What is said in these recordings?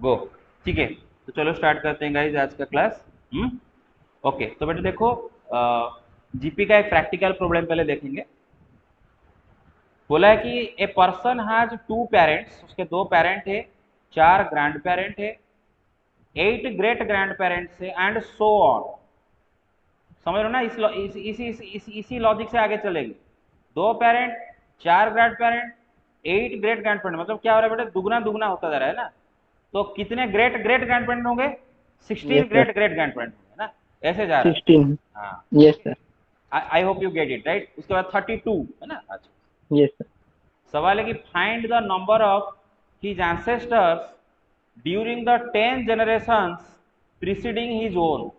गो। ठीक है, तो चलो स्टार्ट करते हैं गाइस आज का क्लास। ओके, तो बेटे देखो, जीपी का एक प्रैक्टिकल प्रॉब्लम पहले देखेंगे। बोला है कि ए पर्सन हैज 2 पेरेंट्स, उसके 2 पेरेंट है, 4 ग्रैंड पेरेंट है, 8 ग्रेट ग्रैंड पेरेंट्स है एंड सो ऑन। समझ रहे हो ना? इसी लॉजिक से आगे चलेंगे। 2 parent, 4 grand parent, 8 great grand parent, मतलब क्या हो रहा है बेटे, दुगना दुगना होता जा रहा है ना। तो कितने ग्रेट ग्रेट ग्रैंड पेरेंट होंगे? 16 yes sir. Great great grand parent होंगे ना, ऐसे जा रहा है। 16। हाँ, yes sir. I hope you get it right. उसके बाद 32 है ना। अच्छा, यस सर। सवाल है कि find the number of his ancestors during the 10 generations preceding his own.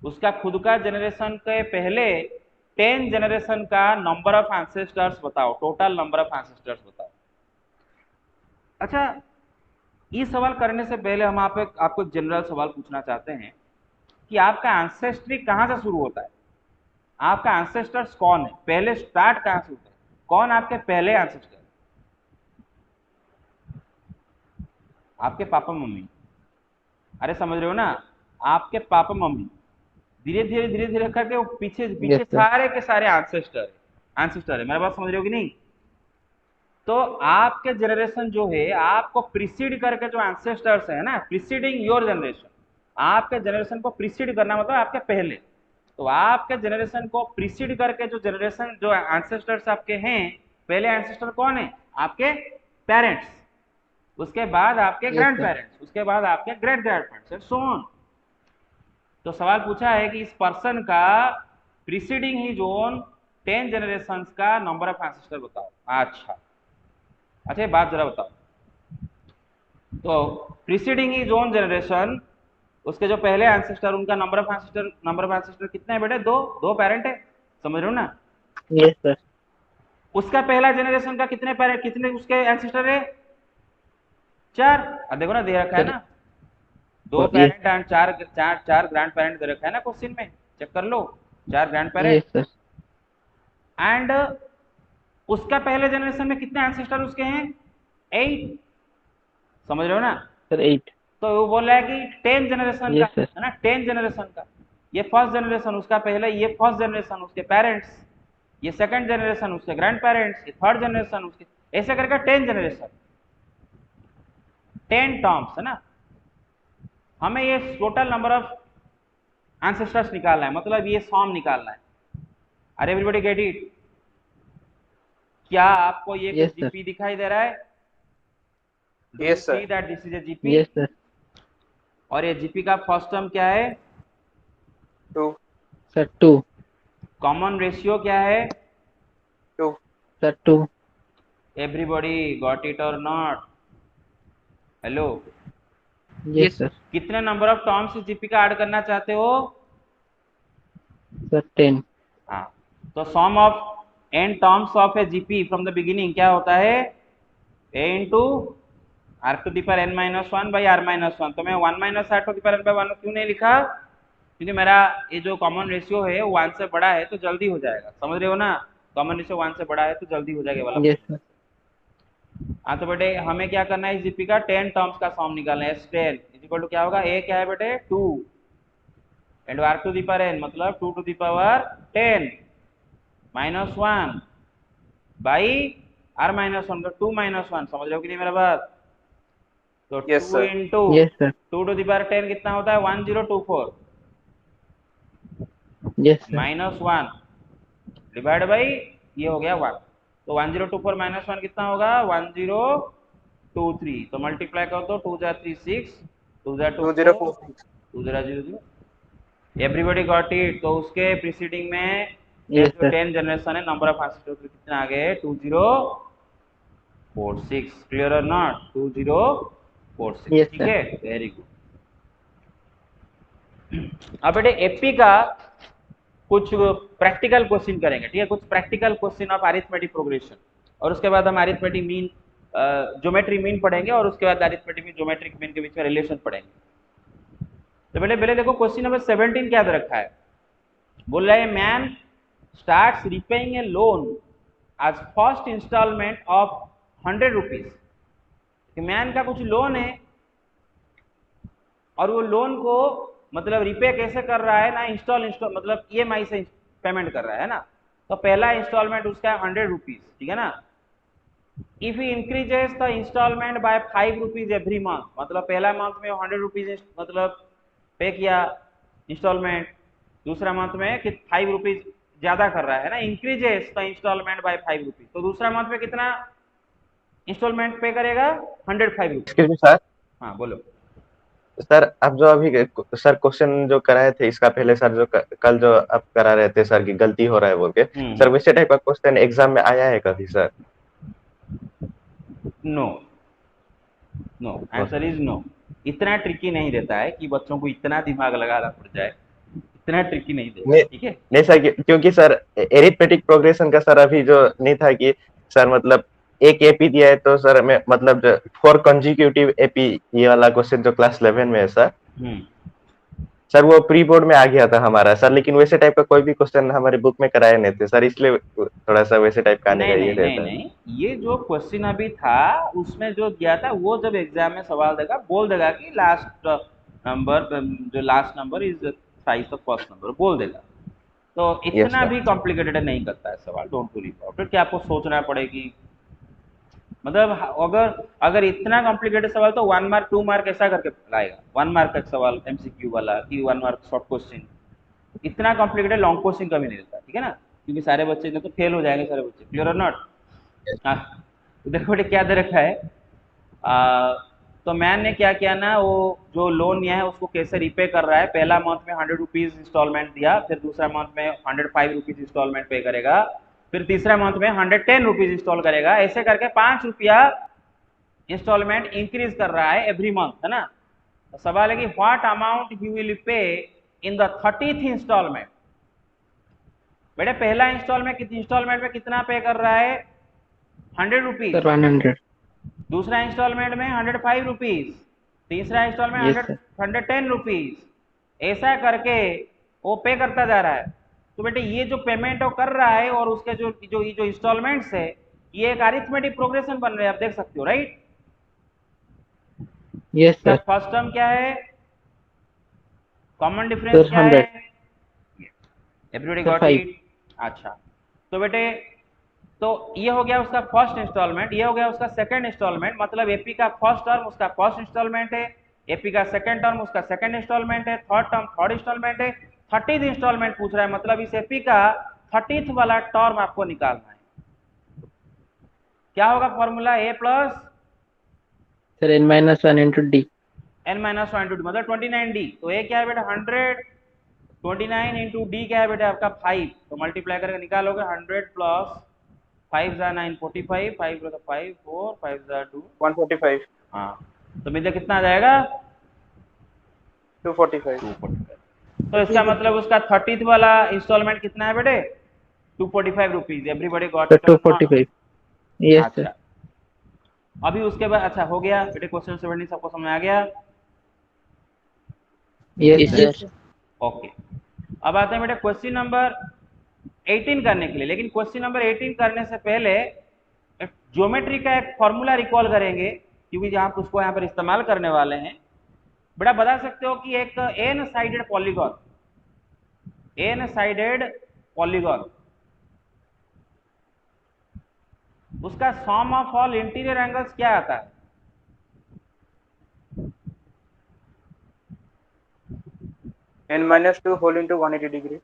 उसका खुद का जनरेशन के पहले 10 जनरेशन का नंबर ऑफ एंसेस्टर्स बताओ, टोटल नंबर ऑफ एंसेस्टर्स बताओ। अच्छा, ये सवाल करने से पहले हम आपको जनरल सवाल पूछना चाहते हैं कि आपका एंसेस्ट्री कहां से शुरू होता है? आपका एंसेस्टर्स कौन है? पहले स्टार्ट कहां से होता है? कौन आपके पहले एंसेस्टर? आपके पापा मम्मी। अरे समझ रहे हो ना, आपके पापा मम्मी धीरे धीरे करके वो पीछे यस पीछे सर। सारे के सारे एंसेस्टर है। मेरा बात समझ रहे हो कि नहीं? तो आपके जनरेशन जो है, आपको प्रीसीड करके जो एंसेस्टर्स है ना, प्रीसीडिंग योर जनरेशन, आपके जनरेशन को प्रीसीड करना मतलब आपके पहले। तो आपके जनरेशन को प्रीसीड करके जो जनरेशन, जो एंसेस्टर्स आपके हैं, पहले एंसेस्टर कौन है? आपके पेरेंट्स, उसके बाद आपके यस ग्रैंड सर। पेरेंट्स, उसके बाद आपके great grand parents and so on. तो सवाल पूछा है कि इस पर्सन का प्रीसीडिंग ही जोन 10 जनरेशन का नंबर ऑफ एंसेस्टर बताओ। अच्छा अच्छा, बात जरा बताओ। तो प्रीसीडिंग ही जोन जनरेशन, उसके जो पहले एंसेस्टर, उनका नंबर ऑफ एंसेस्टर कितने हैं बेटे? दो। दो पेरेंट है, समझ रहे हो ना? Yes sir. उसका पहला जनरेशन का कितने पेरेंट, कितने उसके एंसेस्टर है? 4। अब देखो ना, दे रखा है सर ना, दो 4। यस। पेरेंट एंड चार चार चार ग्रैंड पेरेंट दे रखा है ना क्वेश्चन में, चेक कर लो। 4 grand parent yes sir. And उसका पहले जनरेशन में कितने एंसेस्टर उसके हैं? 8। समझ रहे हो ना? सर 8। तो वो बोल रहा है कि 10 जनरेशन का यस सर। है ना, 10 जनरेशन का। ये फर्स्ट जनरेशन उसका पहले, ये फर्स्ट जनरेशन उसके पेरेंट्स, ये सेकंड जनरेशन उसके ग्रैंड पेरेंट्स, ये थर्ड जनरेशन उसके, ऐसे करके 10 जनरेशन, 10 टर्म्स है ना। हमें ये टोटल नंबर ऑफ एंसेस्टर्स निकालना है, मतलब ये सॉम निकालना है। अरे एवरीबॉडी गेट इट? क्या आपको ये कुछ यस सर। जीपी दिखाई दे रहा है? Do you yes see sir. That this is a GP? Yes sir. और ये जीपी का फर्स्ट टर्म क्या है? 2। सर 2। कॉमन रेशियो क्या है? 2। सर 2। एवरीबॉडी गॉट इट और नॉट? Hello, yes sir. कितने नंबर ऑफ टर्म्स इस जीपी का ऐड करना चाहते हो? सर 10। हाँ, तो sum of n terms of a GP from the beginning क्या होता है? A into r to the power n minus one by r minus one. तो मैं 1 minus r to the power n by one क्यों नहीं लिखा? क्योंकि मेरा ये जो कॉमन रेशियो है वो 1 से बड़ा है, तो जल्दी हो जाएगा। समझ रहे हो ना? कॉमन रेशियो 1 से बड़ा है तो जल्दी हो जाएगा वाला यस फॉर्मूला। सर। हाँ, तो बेटे हमें क्या करना है, इस जीपी का 10 टर्म्स का सॉम निकालना है। S10 इज इक्वल टू क्या होगा? ए क्या है बेटे? 2 and r to the power n मतलब 2 to the power 10 minus 1 by r minus one, तो 2 माइनस 1। समझ रहे हो कि नहीं मेरा बात? तो yes 2 sir. Into yes sir. 2 to the power 10 कितना होता है? 1024 yes sir. Minus 1 divide by ये हो गया 1। तो 1024 माइनस 1 कितना होगा? 1023। तो मल्टीप्लाई कर दो, 2 जा 3 6, 2 जा 2 4, 2046। 2 जरा 0 0। Everybody got it? तो उसके प्रीसीडिंग में यस जो सर। 10 जनरेशन है, नंबर ऑफ एंसेस्टर कितने आ गए? 2046। क्लियर और नॉट? 2046। यस ठीक सर। है, वेरी गुड। अब बेटे एपी का कुछ प्रैक्टिकल क्वेश्चन करेंगे, ठीक है? कुछ practical question of arithmetic progression, और उसके बाद हम अरिथमेटिक मीन, ज्योमेट्री मीन पढ़ेंगे, और उसके बाद अरिथमेटिक मीन ज्योमेट्रिक मीन के बीच में रिलेशन पढ़ेंगे। तो बेटे पहले देखो, क्वेश्चन नंबर 17 क्या दे रखा है। बोल रहा है man starts repaying a loan आज first installment of 100 rupees. Man का कुछ लोन है, और वो लोन को मतलब रिपे कैसे कर रहा है ना, इंस्टॉल मतलब ईएमआई से पेमेंट कर रहा है ना। तो पहला इंस्टॉलमेंट उसका है 100 रुपीज, ठीक है ना। If he increases the installment by 5 rupees every month, मतलब पहला मंथ में 100 रुपीज मतलब पे किया इंस्टॉलमेंट, दूसरा मंथ में 5 रुपीज ज्यादा कर रहा है ना, increases the installment by 5 rupees, तो दूसरा मंथ में कितना इंस्टॉलमेंट पे करेगा, 105 रुपीज। Excuse me sir. हाँ बोलो। सर आप जो अभी सर क्वेश्चन जो कराए थे इसका पहले सर जो कल जो आप करा रहे थे सर की गलती हो रहा है बोल के, सर वैसे टाइप का क्वेश्चन एग्जाम में आया है कभी sir? No, no, answer is no. इतना ट्रिकी नहीं देता है कि बच्चों को इतना दिमाग लगाना पड़ जाए, इतना ट्रिकी नहीं देता, ठीक है। नहीं सर, क्योंकि सर एरिथमेटिक प्रोग्रेशन का सर अभी जो नहीं था कि सर मतलब एक एपी दिया है तो सर मैं मतलब 4 कंजिक्यूटिव एपी, ये वाला क्वेश्चन जो क्लास 11 में है सर वो प्री बोर्ड में आ गया था हमारा सर, लेकिन वैसे टाइप का कोई भी क्वेश्चन हमारे बुक में कराए नहीं थे सर, इसलिए थोड़ा सा वैसे टाइप का आने का ये रहता है। नहीं, ये जो क्वेश्चन अभी था उसमें जो दिया था, वो जब एग्जाम में सवाल देगा बोल देगा कि लास्ट नंबर, जो last number is size of first number, बोल देगा। तो इतना भी कॉम्प्लिकेटेड नहीं करता है सवाल, डोंट वरी अबाउट इट कि आपको सोचना पड़ेगी। मतलब अगर इतना कॉम्प्लिकेटेड सवाल तो 1 मार्क 2 मार्क ऐसा करके लाएगा, 1 मार्क का सवाल एमसीक्यू वाला कि 1 मार्क शॉर्ट क्वेश्चन, इतना कॉम्प्लिकेटेड लॉन्ग क्वेश्चन कभी नहीं देता, ठीक है ना, क्योंकि सारे बच्चे तो फेल हो जाएंगे सारे बच्चे, क्लियर और नॉट। हाँ, तो देखो बेटे क्या दे रखा है। तो मैन ने क्या किया ना, वो जो लोन लिया है उसको कैसे रिपे कर रहा है, पहला मंथ में 100 रुपीज इंस्टॉलमेंट दिया, फिर दूसरा मंथ में 105 रुपीज इंस्टॉलमेंट पे करेगा, फिर तीसरा मंथ में 110 रुपीज इंस्टॉल करेगा, ऐसे करके 5 रुपया इंस्टॉलमेंट इंक्रीज कर रहा है एवरी मंथ, है ना। तो सवाल है कि what amount he will pay in the 30th instalment. बेटे पहला इंस्टॉलमेंट में कितना पे कर रहा है, 100 रुपीज, 100। दूसरा इंस्टॉलमेंट में 105 रुपीज, तीसरा इंस्टॉलमेंट 110 रुपीज, ऐसा करके वो पे करता जा रहा है। तो बेटे ये जो पेमेंट वो कर रहा है और उसके जो इंस्टॉलमेंट्स है, ये एक अरिथमेटिक प्रोग्रेशन बन रहे हैं, आप देख सकते हो, right. Yes sir. First term क्या है, कॉमन डिफरेंस क्या 100 है, एवरीबॉडी गॉट 5। इट। अच्छा, तो बेटे तो ये हो गया उसका फर्स्ट इंस्टॉलमेंट, ये हो गया उसका सेकंड इंस्टॉलमेंट, मतलब एपी का फर्स्ट टर्म उसका फर्स्ट इंस्टॉलमेंट है, एपी का सेकंड टर्म उसका सेकंड इंस्टॉलमेंट है, थर्ड टर्म थर्ड इंस्टॉलमेंट है, 30th इंस्टॉलमेंट पूछ रहा है, मतलब इस एपी का 30th वाला टर्म आपको निकालना है। क्या होगा formula, a plus sir n-1 into d, n-1 into d मतलब 29d। तो ए क्या है बेटा 100, 29 इंटू डी क्या है बेटा आपका 5, तो मल्टीप्लाई करके निकालोगे 100 प्लस 5 जा 9 45, 5 प्लस 5 4, 5 जा 2 145, हाँ, तो मिलकर कितना आ जाएगा 245। 245। तो इसका मतलब उसका 30th वाला इंस्टॉलमेंट कितना है बेटे, 245 rupees. Everybody got it? 245। Yes sir. अच्छा, अभी उसके बाद अच्छा हो गया बेटे, क्वेश्चन 17 सबको समझ आ गया? Yes sir. ओके, अब आते हैं बेटे क्वेश्चन नंबर 18 करने के लिए। लेकिन क्वेश्चन नंबर 18 करने से पहले ज्योमेट्री का एक फॉर्मूला रिकॉल करेंगे, क्योंकि आप उसको यहाँ पर इस्तेमाल करने वाले हैं। बेटा बता सकते हो कि एक एन साइडेड पॉलीगॉन, उसका sum of all interior angles क्या आता है? n-2 whole into 180 degree.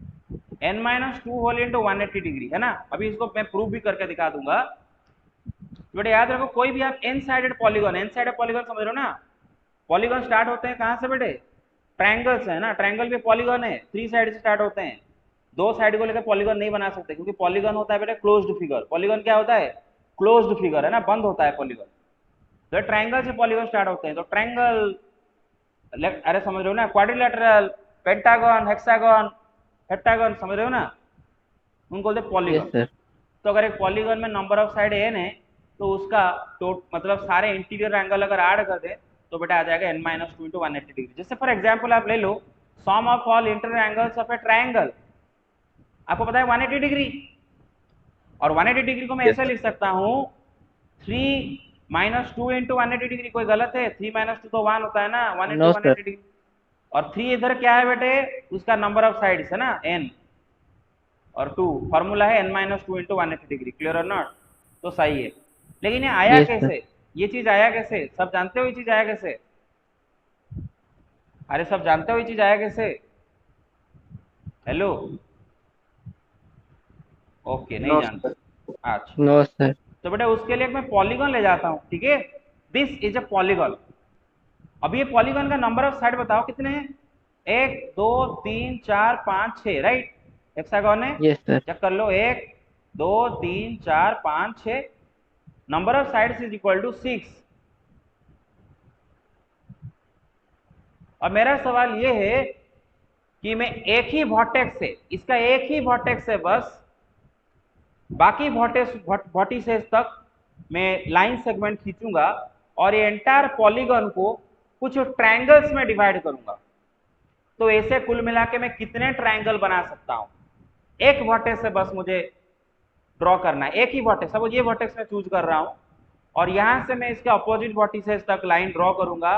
n-2 whole into 180 degree, है ना। अभी इसको मैं प्रूव भी करके दिखा दूंगा। बेटा याद रखो, कोई भी आप एन साइडेड पॉलीगॉन समझ रहे हो ना। पॉलीगॉन स्टार्ट होते हैं कहाँ से बेटे, ट्रायंगल से, है ना। ट्रायंगल भी पॉलीगॉन है, 3 साइड से स्टार्ट होते हैं, 2 साइड को लेकर पॉलीगॉन नहीं बना सकते, क्योंकि पॉलीगॉन होता है बेटा क्लोज्ड फिगर। पॉलीगॉन क्या होता है, क्लोज्ड फिगर, है ना, बंद होता है पॉलीगॉन। तो ट्रायंगल से पॉलीगॉन स्टार्ट होते हैं, तो ट्रायंगल, अरे समझ रहे हो ना, क्वाड्रिलेटरल, पेंटागन, हेक्सागन, हेप्टागन, समझ रहे हो ना, उनको बोलते हैं पॉलीगॉन। तो अगर एक पॉलीगॉन में नंबर ऑफ साइड n है, तो उसका मतलब सारे इंटीरियर एंगल अगर ऐड कर दे तो बेटा आ जाएगा n-2 इंटू 180 डिग्री। जैसे फॉर एग्जांपल आप ले लो sum of all interior angles of a triangle, आपको पता है 180 डिग्री, और 180 डिग्री को मैं ऐसे लिख सकता हूँ 3 - 2 इंटू 180 डिग्री। कोई गलत है? 3 - 2 तो 1 होता है ना, 1 इंटू 180 डिग्री। और 3 इधर क्या है बेटे, उसका नंबर ऑफ साइड्स है ना n, और 2 फॉर्मूला है n-2 इंटू 180 डिग्री। क्लियर और नॉट? तो सही है। लेकिन ये आया Yes, sir. कैसे, ये चीज आया कैसे, सब जानते हो ये चीज आया कैसे? अरे सब जानते हो ये चीज आया कैसे? हेलो, ओके नहीं नो जानते। सर। अच्छा, No, sir. तो बेटा उसके लिए मैं पॉलीगॉन ले जाता हूँ, ठीक है। This is a polygon. अब ये पॉलीगॉन का नंबर ऑफ साइड बताओ कितने हैं? 1 2 3 4 5 6, राइट? हेक्सागोन है, Yes, sir. चेक कर लो। 1 2 3 4 5 6, number of sides is equal to 6। अब मेरा सवाल ये है कि मैं एक ही वर्टेक्स से, इसका एक ही वर्टेक्स है बस, बाकी वर्टिसेस तक मैं लाइन सेगमेंट खींचूंगा और ये एंटायर पॉलीगॉन को कुछ ट्रायंगल्स में डिवाइड करूंगा। तो ऐसे कुल मिला के मैं कितने ट्रायंगल बना सकता हूं? एक वर्टेक्स से बस मुझे ड्रॉ करना है, एक ही वर्टेक्स। अब ये वर्टेक्स मैं चूज कर रहा हूं और यहां से मैं इसके अपोजिट वर्टिसेस तक लाइन ड्रॉ करूंगा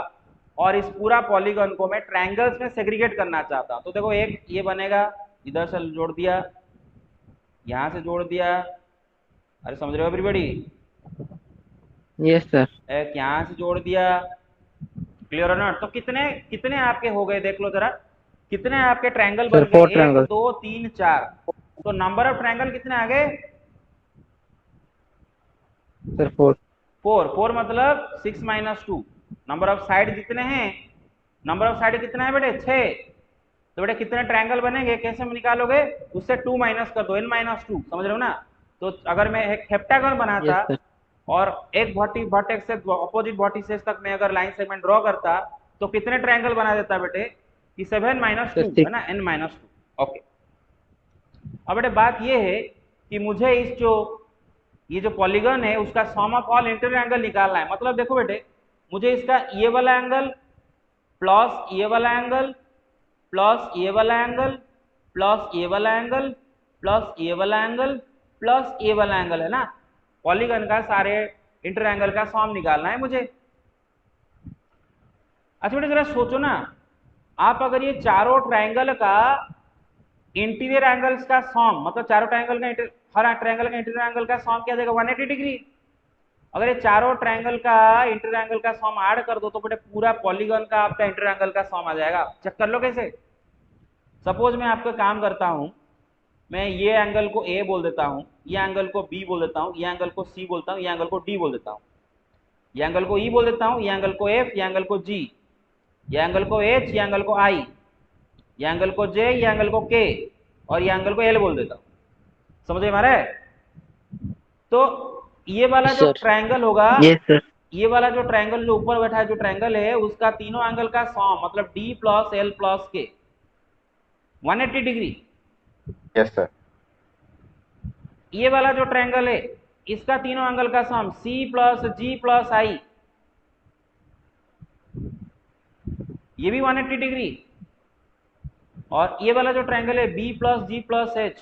और इस पूरा पॉलीगॉन को मैं ट्रायंगल्स में सेग्रीगेट करना चाहता हूं। तो देखो, एक ये बनेगा, इधर से जोड़ दिया, यहां से जोड़ दिया, अरे समझ रहे हो एवरीबॉडी? Yes, sir. एक यहां से जोड़ दिया। क्लियर और नॉट? तो कितने कितने आपके हो गए, देख लो जरा, कितने आपके ट्रायंगल Sir, बन 4 गए? 1 triangles. 2 3 4। तो नंबर ऑफ ट्रायंगल कितने आ गए? Sir, 4. 4। 4 मतलब 6 माइनस 2। नंबर ऑफ साइड जितने हैं, नंबर ऑफ साइड कितना है बेटे? 6। तो बेटे कितने ट्रायंगल बनेंगे, कैसे हम निकालोगे? उससे 2 माइनस कर दो, n-2, समझ रहे हो ना? तो अगर मैं एक हेप्टागन बनाता Yes, sir. और एक वर्टेक्स से अपोजिट वर्टिसेस तक मैं अगर लाइन सेगमेंट ड्रॉ करता तो कितने ट्रायंगल बना देता बेटे? कि 7 माइनस Sir, 2 है 6. ना, n-2। ओके, अब बेटे बात ये है कि मुझे इस जो ये जो पॉलीगन है उसका sum of all interior angle निकालना है। मतलब देखो बेटे, मुझे इसका ये वाला एंगल प्लस ये वाला एंगल प्लस ये वाला एंगल प्लस ये वाला एंगल प्लस ये वाला एंगल प्लस ये वाला एंगल है ना, पॉलीगन का सारे इंटर एंगल का सम निकालना है मुझे। अच्छा बेटा जरा सोचो ना, आप अगर ये चारों ट्रायंगल का इंटीरियर एंगल्स का सम, मतलब चारों ट्रायंगल का हर ट्रायंगल का इंटीरियर एंगल का सम क्या देगा? 180 डिग्री। अगर ये चारों ट्रायंगल का इंटीरियर एंगल का सम ऐड कर दो तो बेटे पूरा पॉलीगन का आपका इंटीरियर एंगल का सम आ जाएगा। चेक कर लो कैसे। सपोज मैं आपका काम करता हूं, मैं ये एंगल को ए बोल देता हूं, ये एंगल को बी बोल देता हूं, ये एंगल को सी बोलता हूं, ये एंगल को डी बोल देता हूं, ये एंगल को ई बोल देता हूं, ये एंगल को एफ, ये एंगल को जी, ये एंगल को एच, ये एंगल को आई, ये एंगल को जे, ये एंगल को के, और ये एंगल को एल बोल देता हूं। समझे हमारे? तो ये वाला Yes, जो sir. ट्रायंगल होगा, Yes, sir. ये वाला जो ट्रायंगल जो ऊपर बैठा है जो ट्रायंगल है उसका तीनों एंगल का सम मतलब डी प्लस एल प्लस के 180 डिग्री। Yes sir. ये वाला जो ट्रायंगल है इसका तीनों एंगल का सम सी प्लस जी प्लस आई, ये भी 180 डिग्री। और ये वाला जो ट्रायंगल है बी प्लस जी प्लस एच,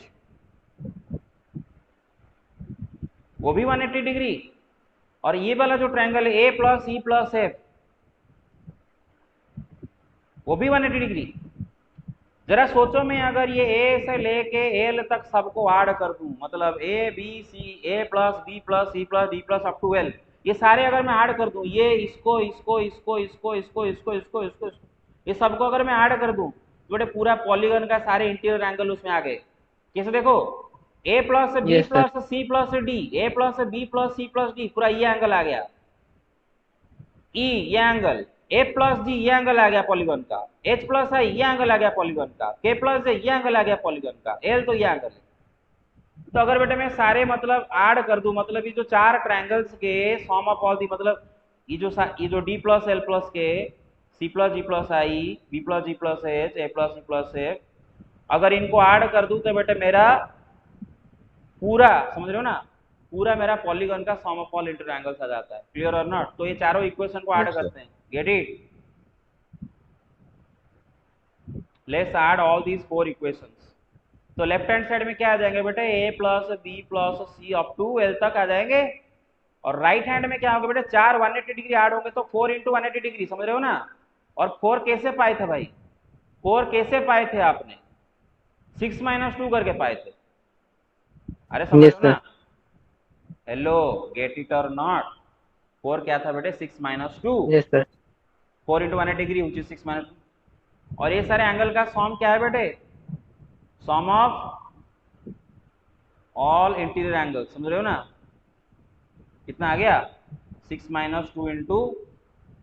वो भी 180 डिग्री। और ये वाला जो ट्रायंगल है ए प्लस ई प्लस एफ, वो भी 180 डिग्री। जरा सोचो, मैं अगर ये ए से लेके एल तक सबको ऐड कर दूं, मतलब a b c, a plus b plus c plus d plus up to l, ये सारे अगर मैं ऐड कर दूं, ये इसको इसको इसको इसको इसको इसको इसको इसको ये सबको अगर मैं ऐड कर दूं तो बेटे पूरा पॉलीगन का सारे इंटीरियर एंगल उसमें आ गए। कैसे? देखो, a plus b Yes, sir. Plus c plus d, a plus b plus c plus d, पूरा ये एंगल आ गया। ई ये एंगल, ए प्लस जी ये एंगल आ गया पॉलीगन का, एच प्लस आई ये एंगल आ गया पॉलीगन का, के प्लस ये एंगल आ गया पॉलीगन का, एल तो ये एंगल है। तो अगर बेटे मैं सारे मतलब ऐड कर दूं, मतलब ये जो चार ट्रायंगल्स के सम ऑफ ऑल दी, मतलब ये जो डी प्लस एल प्लस के, सी प्लस जी प्लस आई, बी प्लस जी प्लस एच, ए प्लस ई प्लस एफ, अगर इनको ऐड कर दूं तो बेटे मेरा पूरा, समझ रहे हो ना, पूरा मेरा पॉलीगन का सम ऑफ ऑल इंटर एंगल्स आ जाता है। क्लियर और नॉट? तो ये चारों इक्वेशन को ऐड Yes, sir. करते हैं। Get it? Let's add all these 4 equations. तो लेफ्ट हैंड साइड में क्या आ जाएंगे बेटे? A plus b plus c up to l तक आ जाएंगे। और राइट हैंड में क्या होगा बेटे? 4 180 डिग्री ऐड होंगे तो 4 इंटू 180 डिग्री, समझ रहे हो ना? और 4 कैसे पाए थे भाई? 4 कैसे पाए थे आपने? 6 - 2 करके पाए थे। अरे समझ Yes, लो ना, sir. हेलो, गेट इट और नॉट। 4 क्या था बेटे? 6 - 2। Yes, sir. 4 × 180 degree which is 6 - 2। और ये सारे एंगल का सॉम क्या है बेटे? सॉम ऑफ ऑल इंटीरियर एंगल, समझ रहे हो ना? कितना आ गया? 6 - 2 इंटू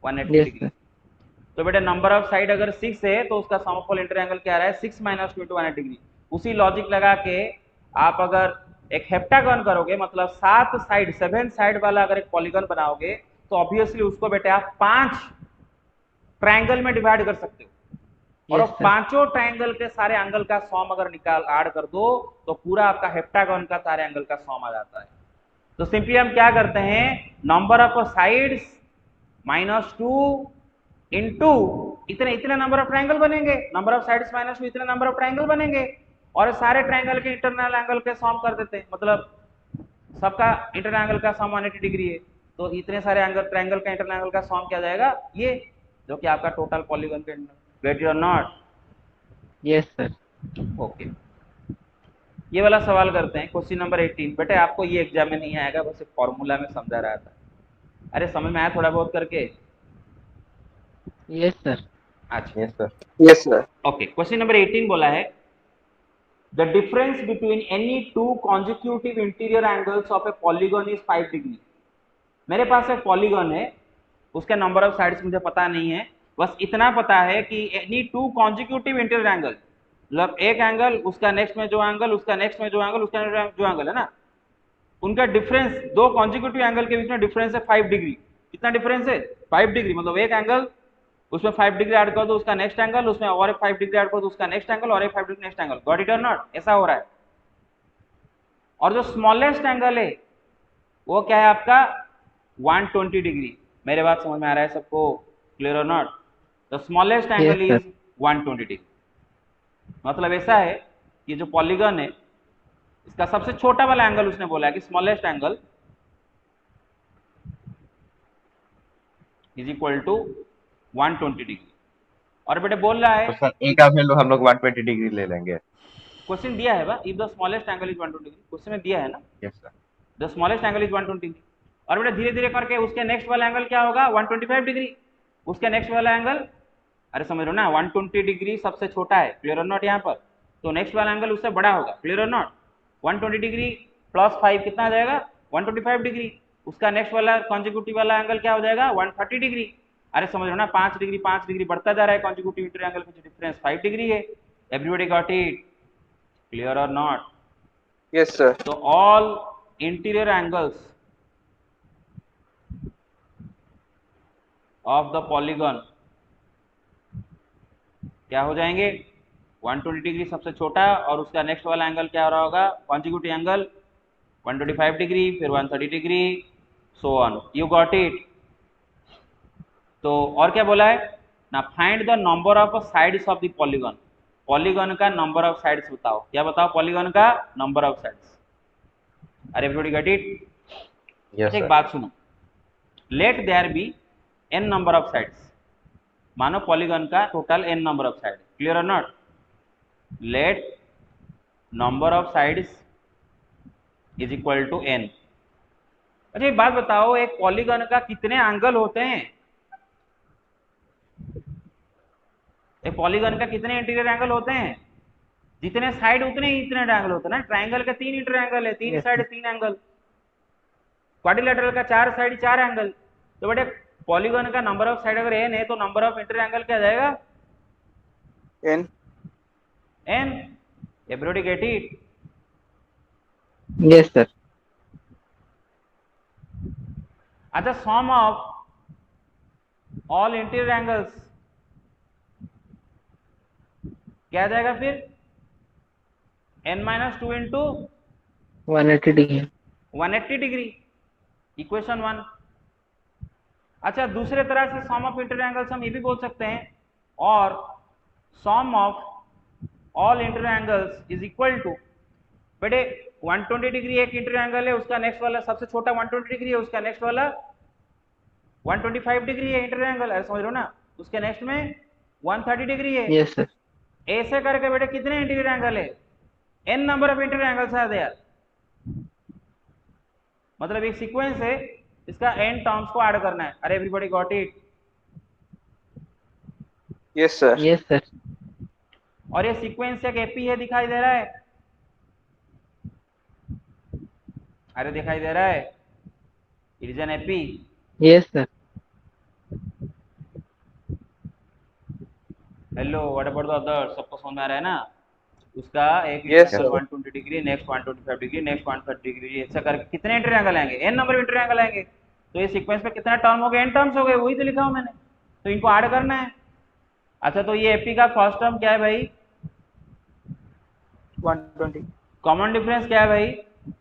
180 Yes, डिग्री। sir. तो बेटा नंबर ऑफ साइड अगर 6 है तो उसका sum of all interior angle क्या आ रहा है? 6 - 2 इंटू 180 डिग्री। उसी लॉजिक लगा के आप अगर एक हेप्टागन करोगे, मतलब 7 साइड 7 साइड वाला अगर एक पॉलीगन बनाओगे, तो ऑब्वियसली उसको बेटे आप 5 ट्रायंगल में डिवाइड कर सकते हो। और Yes, वो sir. पांचों ट्रायंगल के सारे एंगल का सॉम अगर निकाल ऐड कर दो तो पूरा आपका हेप्टागन का सारे एंगल का सॉम आ जाता है। तो सिंपली हम क्या करते हैं? नंबर ऑफ साइड्स -2 इंटू इतने इतने नंबर ऑफ ट्रायंगल बनेंगे, नंबर ऑफ साइड्स -2 इतने नंबर ऑफ ट्रायंगल बनेंगे, और सारे ट्रायंगल के इंटरनल एंगल के सॉम कर देते हैं। मतलब सबका इंटरनल एंगल का सॉम 180 डिग्री है, तो इतने सारे एंगल ट्रायंगल का इंटरनल एंगल का सॉम क्या जाएगा? ये जो कि आपका टोटल पॉलीगन के गेट और नॉट। Yes, sir. ओके, ये वाला सवाल करते हैं, क्वेश्चन नंबर 18। बेटे आपको ये एग्जाम में नहीं आएगा, बस एक फॉर्मूला में समझा रहा था। अरे समझ में आया थोड़ा बहुत करके? Yes, sir. अच्छा, yes sir. Yes, sir. Okay, question number 18 बोला है the difference between any two consecutive interior angles of A polygon is 5 degree. मेरे पास एक पॉलीगन है, उसके नंबर ऑफ साइड्स मुझे पता नहीं है, बस इतना पता है कि any two consecutive interior angle, मतलब एक एंगल, उसका नेक्स्ट में जो एंगल, उसका नेक्स्ट में जो एंगल, उसका जो एंगल है ना, उनका डिफरेंस, दो कॉन्जिक्यूटिव एंगल के बीच में डिफरेंस है 5 डिग्री। कितना डिफरेंस है? 5 डिग्री। मतलब एक एंगल, उसमें 5 डिग्री ऐड कर दो, उसका नेक्स्ट एंगल, उसमें और एक 5 डिग्री ऐड कर दो, उसका नेक्स्ट एंगल, और एक 5 degree next angle. Got it और नॉट? ऐसा हो रहा है। और जो स्मॉलेस्ट एंगल है वो क्या है आपका? 120 डिग्री। मेरे बात समझ में आ रहा है सबको? क्लियर और not? The smallest Yes, angle sir. Is 120 degree. मतलब ऐसा है कि जो पॉलीगन है, इसका सबसे छोटा वाला एंगल उसने बोला है कि smallest angle is equal to 120 degree. और बेटे बोल रहा है, तो सर ए का वैल्यू हम लोग 120 डिग्री ले लेंगे। क्वेश्चन दिया है बा, if the smallest angle is 120 degree, question में दिया है ना, yes sir. The smallest angle is 120 degree. और बेटा धीरे धीरे करके उसके नेक्स्ट वाला एंगल क्या होगा? 125 डिग्री। उसके नेक्स्ट वाला एंगल, अरे समझ लो ना, 120 डिग्री सबसे छोटा है, क्लियर और नॉट? यहाँ पर तो नेक्स्ट वाला एंगल उससे बड़ा होगा, क्लियर और नॉट? 120 डिग्री प्लस 5 कितना आ जाएगा? 125 डिग्री। उसका नेक्स्ट वाला कॉन्जिक्यूटिव वाला एंगल क्या हो जाएगा? 130 डिग्री। अरे समझ लो ना, 5 डिग्री 5 डिग्री बढ़ता जा रहा है, कॉन्जिक्यूटिव इंटीरियर एंगल का डिफरेंस 5 डिग्री है। Everybody got it? क्लियर और नॉट? Yes, sir. तो all interior angles of the polygon क्या हो जाएंगे? 120 डिग्री सबसे छोटा, और उसका नेक्स्ट वाला एंगल क्या हो रहा होगा? कॉन्जिक्यूटिव एंगल 125 डिग्री, फिर 130 degree, so on. You got it? तो और क्या बोला है ना? Find the number of sides of the polygon. Polygon का नंबर ऑफ साइड्स बताओ। क्या बताओ? पॉलीगन का नंबर ऑफ साइड्स। अरे एवरीबॉडी गॉट इट? यस अच्छा एक सर। बात सुनो, let there be n number of sides. मानो पॉलीगन का total n number of side, clear और not? Let number of sides is equal to n। अच्छा एक बात बताओ, एक पॉलीगन का कितने एंगल होते हैं? एक पॉलीगन का कितने इंटीरियर एंगल होते हैं? जितने साइड उतने ही इतने एंगल होते हैं ना। ट्राइंगल के 3 इंटीरियर एंगल है, 3 Yes, side sir. 3 angle. Quadrilateral का 4 साइड 4 एंगल। तो बेटे पॉलीगन का नंबर ऑफ साइड अगर n है तो नंबर ऑफ इंटीरियर एंगल क्या जाएगा? N. n। Everybody get it? Yes, sir. अच्छा, सम ऑफ ऑल इंटीरियर एंगल्स क्या आ जाएगा फिर? n-2 into 180 degree. 180 degree, equation 1। अच्छा दूसरे तरह से सम ऑफ इंटीरियर एंगल्स हम ये भी बोल सकते हैं, और sum of all interior angles is equal to, बेटे 120 डिग्री एक इंटीरियर एंगल है, उसका नेक्स्ट वाला सबसे छोटा 120 डिग्री है, उसका नेक्स्ट वाला 125 डिग्री है इंटीरियर एंगल। अरे समझ लो ना, उसके नेक्स्ट में 130 डिग्री है। Yes, sir. ए से करके बेटे कितने इंटीरियर एंगल है? n number of interior angles are there. मतलब एक सीक्वेंस है, इसका n टर्म्स को ऐड करना है। अरे everybody got it? Yes, sir. Yes, sir. और ये सीक्वेंस एक एपी है, दिखाई दे रहा है? अरे दिखाई दे रहा है? It is an AP. Yes, sir. Hello, what about the other? सबको समझ में आ रहा है ना? उसका एक Yes, angle sir. 120 degree, next 125 degree, next 130 degree, ऐसा करके कितने इंटीरियर एंगल आएंगे? n नंबर इंटीरियर एंगल आएंगे। तो ये सीक्वेंस में कितना टर्म हो गए? n टर्म्स हो गए, वही तो लिखा हूं मैंने। तो इनको ऐड करना है। अच्छा, तो ये एपी का फर्स्ट टर्म क्या है भाई? 120. कॉमन डिफरेंस क्या है भाई?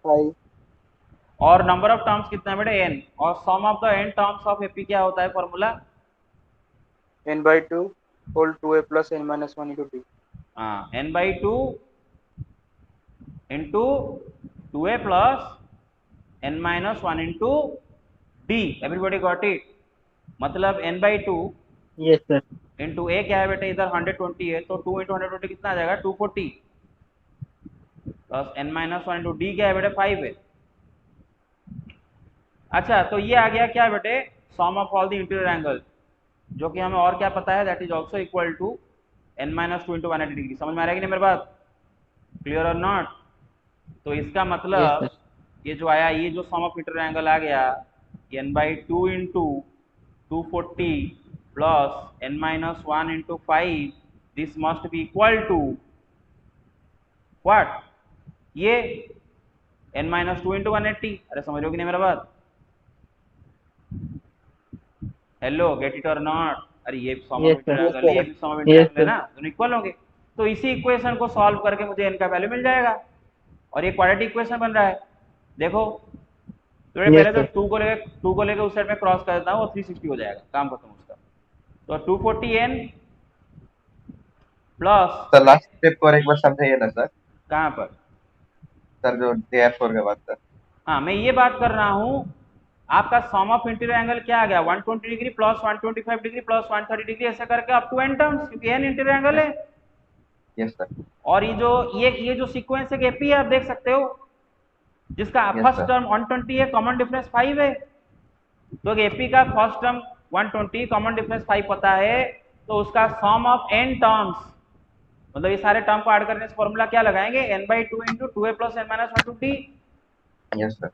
5. और नंबर ऑफ टर्म्स कितना है बेटे? n। और sum of the n terms of AP क्या होता है formula? N by 2 whole 2a plus n minus 1 into d. हाँ, n by 2 into 2a plus n minus 1 into d। Everybody got it? मतलब n by 2 Yes, sir. Into a क्या है बेटे? इधर 120 है, तो 2 इंटू 120 कितना आ जाएगा? 240 plus n minus 1 into d क्या है बेटे? 5 है। अच्छा, तो ये आ गया क्या बेटे? Sum of all the interior angle, जो कि हमें और क्या पता है? That is also equal to n minus 2 into 180 degree. समझ में आ रहा है कि नहीं मेरी बात? क्लियर और नॉट? तो इसका Yes, मतलब sir. ये जो आया, ये जो सम ऑफ इंटीरियर एंगल आ गया, n by 2 into 240 plus n minus 1 into 5, this must be equal to what? ये n माइनस 2 इंटू 180। अरे समझ रहे हो कि नहीं मेरा बात? हेलो, गेट इट और नॉट? अरे ये sum of Yes, sir. Interior angle है, ये भी sum of interior Yes, angle है sir. ना, दोनों इक्वल होंगे। तो इसी इक्वेशन को सॉल्व करके मुझे n का वैल्यू मिल जाएगा, और ये क्वाड्रेटिक इक्वेशन बन रहा है। देखो, तो Yes, पहले तो sir. 2 को लेकर उस साइड में क्रॉस कर देता हूँ, और 360 हो जाएगा, काम खत्म उसका। तो 240n plus, sir last step को और एक बार समझाइए ना सर। कहाँ पर? सर जो therefore के बाद सर। हाँ, मैं ये बात कर रहा हूँ, आपका सम ऑफ इंटीरियर एंगल क्या आ गया? 120 degree plus 125 degree plus 130 degree, ऐसा करके अप टू n टर्म्स, क्योंकि n इंटीरियर एंगल है। Yes sir. और ये जो सीक्वेंस है एपी है, आप देख सकते हो, जिसका Yes, फर्स्ट sir. टर्म 120 है, कॉमन डिफरेंस 5 है। तो एपी का फर्स्ट टर्म 120, कॉमन डिफरेंस 5 पता है, तो उसका सम ऑफ n टर्म्स, मतलब ये सारे टर्म को ऐड करने से फॉर्मूला क्या लगाएंगे? n by 2 into 2a plus n minus 1 to d। Yes sir.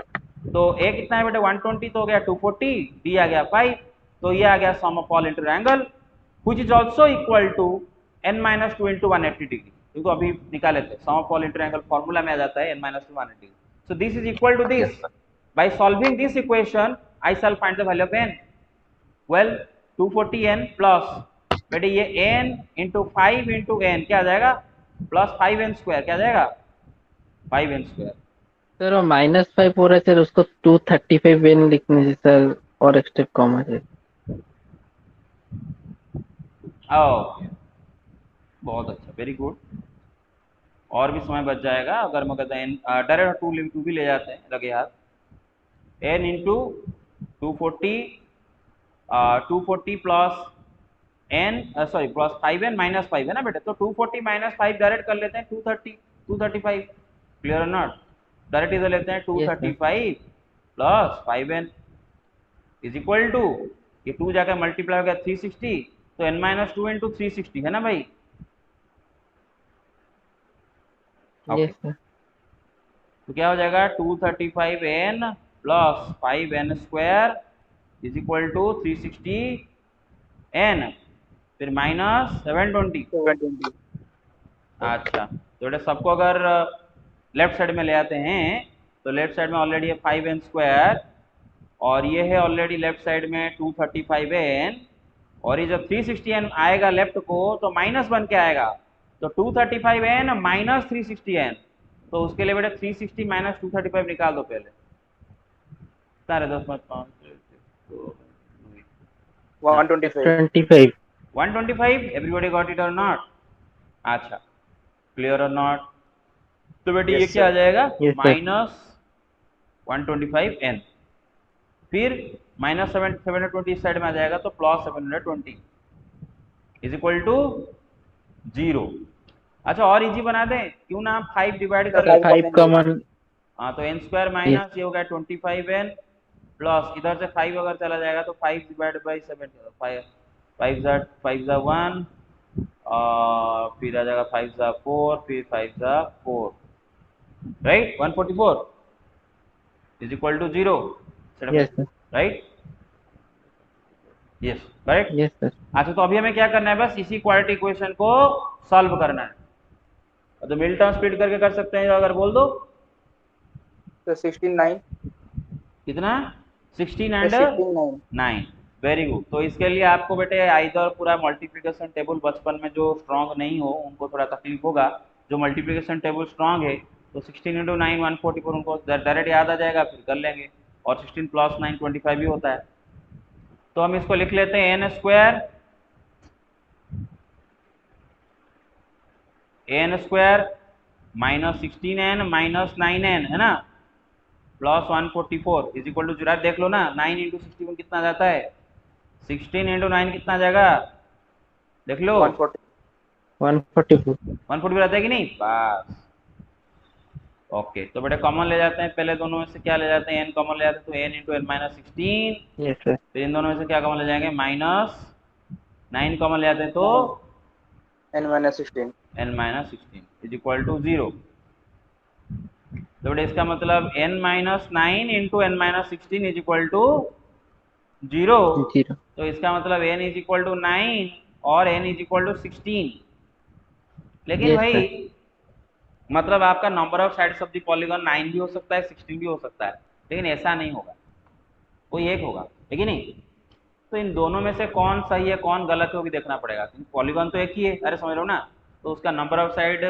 तो a कितना है बेटे? 120, तो हो गया 240, d आ गया 5, तो ये आ गया sum of all interior angle, which is also equal to n minus 2 into 180 degree. देखो अभी निकाल लेते हैं, sum of all interior angle formula में आ जाता है n minus 2 180 degree. So this is equal to Yes, this. sir. By solving this equation, I shall find the value of n. Well, 240n plus बेटे ये n into 5 into n क्या आ जाएगा? Plus 5n square, क्या आ जाएगा? 5n square. Sir वो -5 हो रहा है सर, उसको 235 n लिखने से सर, और एक स्टेप कम है। ओके, बहुत अच्छा, वेरी गुड। और भी समय बच जाएगा अगर मैं कहता है डायरेक्ट 2 भी ले जाते हैं लगे हाथ। n into 240 240 plus n, sorry plus 5n minus 5 है ना बेटे, तो 240 माइनस 5 डायरेक्ट कर लेते हैं 230 235। क्लियर और नॉट? डायरेक्ट इधर लेते हैं Yes, sir. 235 plus 5n is equal to, ये 2 जाकर मल्टीप्लाई हो गया 360, तो n माइनस 2 इंटू 360 है ना भाई? Yes, sir. तो क्या हो जाएगा? 235n plus 5n square is equal to 360n, फिर माइनस 720। 720. अच्छा, तो बेटा सबको अगर लेफ्ट साइड में ले आते हैं, तो लेफ्ट साइड में ऑलरेडी है 5n स्क्वायर, और ये है ऑलरेडी लेफ्ट साइड में 235n, और ये जब 360n आएगा लेफ्ट को, तो माइनस बन के आएगा, तो 235n माइनस 360n, तो उसके लिए बेटा 360 माइनस 235 निकाल दो पहले। सारे 10 5 125. 25. 125। एवरीबॉडी गॉट इट और नॉट? अच्छा, क्लियर और नॉट? तो बेटे Yes, ये क्या आ sir. जाएगा? Yes, sir. माइनस 125n, फिर माइनस 720 इस साइड में आ जाएगा, तो प्लस 720 इज इक्वल टू 0। अच्छा और इजी बना दें, क्यों ना आप 5 डिवाइड कर सर लेते हैं। 5 कॉमन। हाँ तो n स्क्वायर माइनस ये हो गया 25n प्लस इधर से 5 अगर चला जाएगा तो 5 डिवाइड बाई 7, 5 जा 1 और फिर आ जाएगा 5 जा 4, फिर 5 जा 4, right 144 is equal to 0, yes sir. Right, yes correct. Yes sir. अच्छा तो अभी हमें क्या करना है, बस इसी क्वाड्रेटिक इक्वेशन को सॉल्व करना है। तो मिल टर्म स्प्लिट करके कर सकते हैं अगर बोल दो। तो 16 कितना, 16 9 एंड 16 9, वेरी गुड। तो इसके लिए आपको बेटे आइदर पूरा मल्टीप्लिकेशन टेबल बचपन में जो स्ट्रांग नहीं हो उनको थोड़ा तकलीफ होगा, जो मल्टीप्लिकेशन टेबल स्ट्रांग है तो 16 इंटू 9 144 उनको डायरेक्ट याद आ जाएगा, फिर कर लेंगे। और 16 प्लस 9 25 भी होता है। तो हम इसको लिख लेते हैं n square, n square minus 16n minus 9n है ना, प्लस 144 इज इक्वल टू 0। देख लो ना 9 इंटू 61 कितना जाता है, 16 इंटू 9 कितना जाएगा, देख लो 140 144। 140 रहता है कि नहीं, बस ओके। तो बेटा कॉमन ले जाते हैं, पहले दोनों में से क्या ले जाते हैं, एन कॉमन ले जाते हैं, तो n into n minus 16, yes sir. फिर इन दोनों में से क्या कॉमन ले जाएंगे, माइनस 9 कॉमन ले जाते हैं तो n minus 16 n minus 16 is equal to 0। तो बेटा इसका मतलब n minus 9 into n minus 16 is equal to 0। 0। तो इसका मतलब n इज इक्वल टू 9 और n इज इक्वल टू 16। लेकिन यस भाई सर। मतलब आपका number of sides of the polygon 9 भी हो सकता है 16 भी हो सकता है, लेकिन ऐसा नहीं होगा, कोई एक होगा, ठीक है नहीं। तो इन दोनों में से कौन सही है कौन गलत है वो भी देखना पड़ेगा, क्योंकि पॉलीगॉन तो एक ही है, अरे समझ रहे हो ना। तो उसका नंबर ऑफ साइड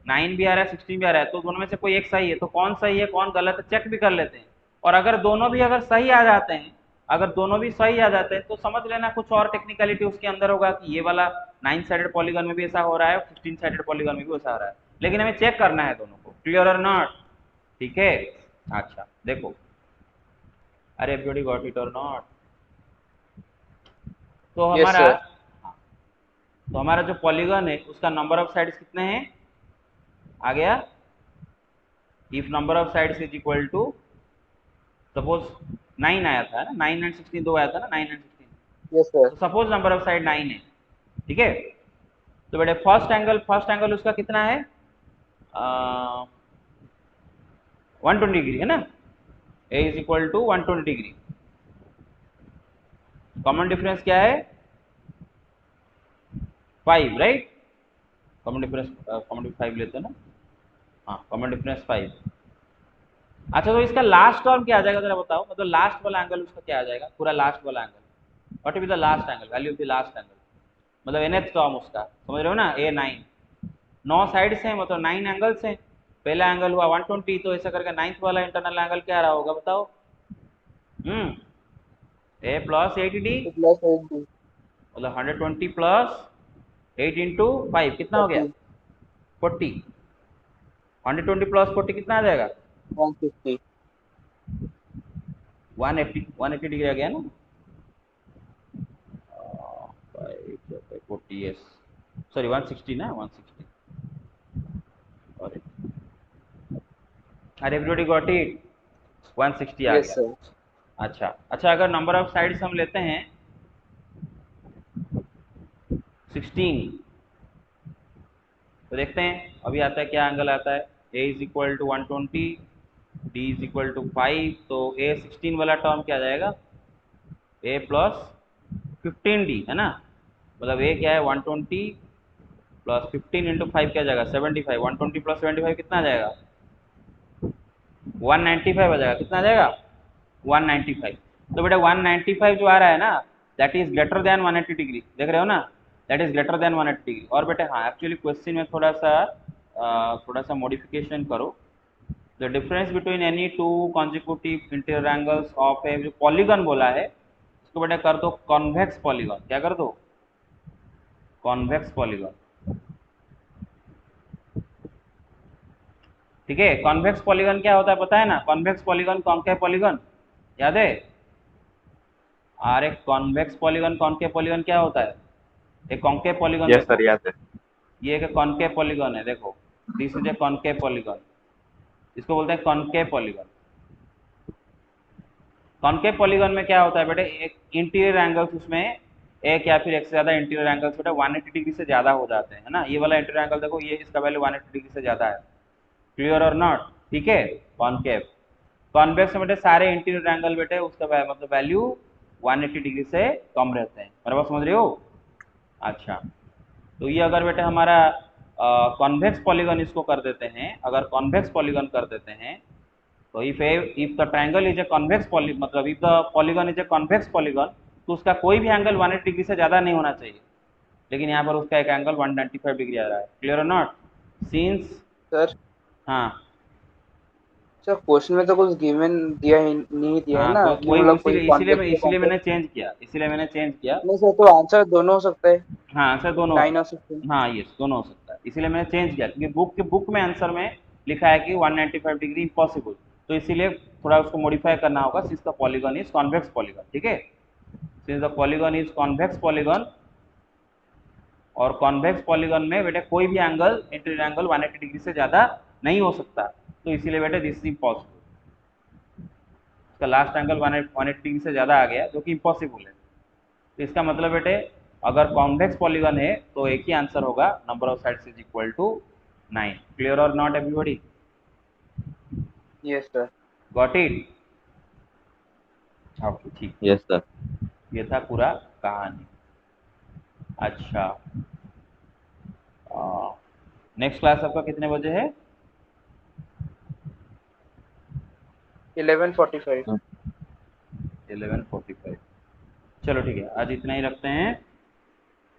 9 भी आ रहा है 16 भी आ रहा है, तो दोनों में से कोई एक सही है, तो कौन सही है कौन गलत है चेक भी कर लेते हैं। और अगर दोनों भी अगर सही आ जाते हैं, अगर दोनों भी सही आ जाते हैं तो समझ लेना कुछ और टेक्निकलिटी उसके अंदर होगा कि ये वाला 9 साइडेड पॉलीगॉन में भी ऐसा हो रहा है, 16 साइडेड पॉलीगॉन में भी ऐसा हो रहा है, लेकिन हमें चेक करना है दोनों को, क्लियर और नॉट, ठीक है। अच्छा देखो, अरे एवरीबॉडी गॉट इट और नॉट। तो yes हमारा sir हाँ, तो हमारा जो पॉलीगन है उसका नंबर ऑफ साइड्स कितने हैं, आ गया, if number of sides is equal to suppose 9 आया था ना, 9 एंड 16 दो आया था ना, 9 एंड 16, yes sir तो सपोज नंबर ऑफ साइड 9 है, ठीक है। तो बेटे फर्स्ट एंगल उसका कितना है, 120 डिग्री है ना, a is equal to 120 degree. Common difference क्या है, 5, राइट, कॉमन डिफरेंस 5 लेते हैं ना, हाँ कॉमन डिफरेंस 5। अच्छा तो इसका लास्ट टर्म क्या आ जाएगा जरा बताओ, मतलब लास्ट वाला एंगल उसका क्या आ जाएगा, पूरा लास्ट वाला angle, what will be the last angle, value of the last angle, मतलब nth टर्म उसका, समझ रहे हो ना, A9 9 साइड्स हैं मतलब 9 एंगल्स हैं, पहला एंगल हुआ 120, तो ऐसा करके 9th वाला इंटरनल एंगल क्या रहा होगा बताओ, A प्लस 80D, plus 80 मतलब 120 प्लस 8 इंटू 5 कितना हो गया 40 40, 120 प्लस 40 कितना आ जाएगा 150 180 डिग्री आ गया ना, 40 यस, सॉरी 160 ना 160, अरे एवरीबॉडी गॉट इट, 160 आ yes गया। sir अच्छा अच्छा, अगर नंबर ऑफ साइड्स हम लेते हैं 16, तो देखते हैं अभी आता है क्या एंगल आता है, a is equal to 120, d is equal to 5, तो a 16 वाला टर्म क्या आ जाएगा, a प्लस 15d है ना, मतलब a क्या है 120 प्लस 15 इंटू 5 क्या जाएगा 75, 120 प्लस 75 कितना आ जाएगा 195 आ जाएगा, कितना आ जाएगा 195। तो बेटा 195 जो आ रहा है ना that is greater than 180 degree, देख रहे हो ना, that is greater than 180 degree. और बेटा हाँ एक्चुअली क्वेश्चन में थोड़ा सा मॉडिफिकेशन करो, the difference between any two consecutive interior angles of a, जो पॉलीगन बोला है उसको बेटा कर दो कॉन्वेक्स पॉलीगन, क्या कर दो कॉन्वेक्स पॉलीगन, ठीक है। कॉन्वेक्स पॉलीगन क्या होता है पता है ना, कॉन्वेक्स पॉलीगन कॉन्केव पॉलीगन याद है, अरे कॉन्वेक्स पॉलीगन कॉन्केव पॉलीगन क्या होता है, एक कॉन्केव पॉलीगन यस देखो, सर याद है। ये एक कॉनकेव पॉलीगॉन है, देखो this is A concave polygon, इसको बोलते हैं कॉनकेव पॉलीगॉन। कॉनकेव पॉलीगॉन में क्या होता है बेटे, एक इंटीरियर एंगल्स उसमें एक या फिर एक से ज्यादा इंटीरियर एंगल्स बेटा 180 डिग्री से ज्यादा हो जाते हैं, है ना। ये वाला इंटीरियर एंगल देखो, ये इसका वैल्यू 180 डिग्री से ज्यादा है, क्लियर और नॉट, ठीक है। कॉनकेव, कॉन्वेक्स में बेटे सारे इंटीरियर एंगल बेटे उसका मतलब वैल्यू 180 डिग्री से कम रहते हैं, बराबर समझ रहे हो। अच्छा, तो ये अगर बेटे हमारा कॉन्वेक्स पॉलीगॉन इसको कर देते हैं, अगर कॉन्वेक्स पॉलीगॉन कर देते हैं, तो if the triangle is a convex poly मतलब if the polygon is a convex polygon, तो उसका कोई भी एंगल 180 डिग्री से ज़्यादा नहीं होना चाहिए, लेकिन यहाँ पर उसका एक एंगल 195 डिग्री आ रहा है, क्लियर और नॉट। सिंस सर हाँ सर क्वेश्चन में तो कुछ गिवन दिया ही नहीं दिया है हाँ, ना तो कि वही मतलब कोई इसीलिए मैंने कॉन्टेक्स्ट। चेंज किया, नहीं सर, तो आंसर दोनों हो सकता है, हाँ सर दोनों, 9 और 16। हाँ ये दोनों हो सकता है, इसीलिए मैंने चेंज किया क्योंकि बुक में आंसर में लिखा है कि 195 डिग्री इम्पॉसिबल, तो इसीलिए थोड़ा उसको मॉडिफाई करना होगा, since the polygon is convex polygon, ठीक है। Since the polygon is convex polygon, और कॉन्वेक्स पॉलीगॉन में बेटे कोई भी एंगल इंटीरियर एंगल 180 डिग्री से ज़्यादा नहीं हो सकता, तो इसीलिए बेटे दिस इज इम्पॉसिबल, इसका लास्ट एंगल 180 डिग्री से ज़्यादा आ गया जो कि इम्पॉसिबल है। तो इसका मतलब बेटे अगर कॉन्वेक्स पॉलीगॉन है तो एक ही आंसर होगा, number of sides is equal to 9, clear और not everybody, yes sir. Got it. Okay ठीक, यस सर। ये था पूरा कहानी। अच्छा, नेक्स्ट क्लास आपका कितने बजे है? 11:45। 11:45, चलो ठीक है, आज इतना ही रखते हैं,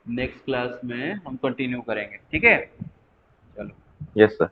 नेक्स्ट क्लास में हम कंटिन्यू करेंगे, ठीक है, चलो। Yes sir.